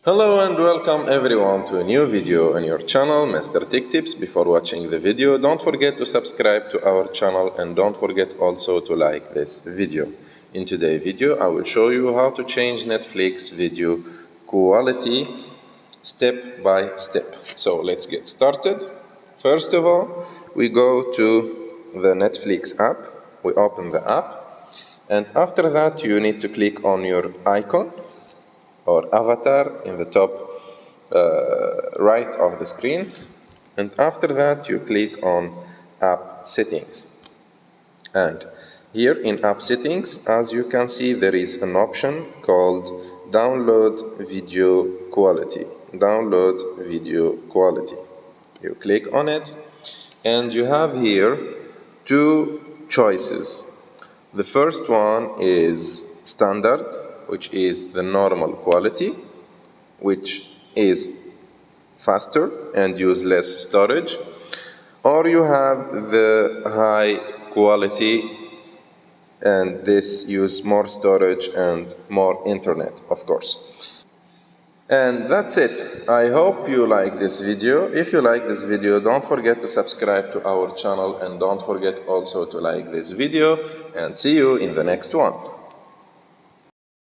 Hello and welcome everyone to a new video on your channel, Mr. Tech Tips. Before watching the video, don't forget to subscribe to our channel and don't forget also to like this video. In today's video, I will show you how to change Netflix video quality step by step. So let's get started. First of all, we go to the Netflix app. We open the app, and after that you need to click on your icon or avatar in the top right of the screen, and after that you click on app settings. And here in app settings, as you can see, there is an option called download video quality. You click on it and you have here two choices. The first one is standard, which is the normal quality, which is faster and use less storage, or you have the high quality, and this use more storage and more internet, of course. And that's it. I hope you like this video. If you like this video, don't forget to subscribe to our channel and don't forget also to like this video, and see you in the next one.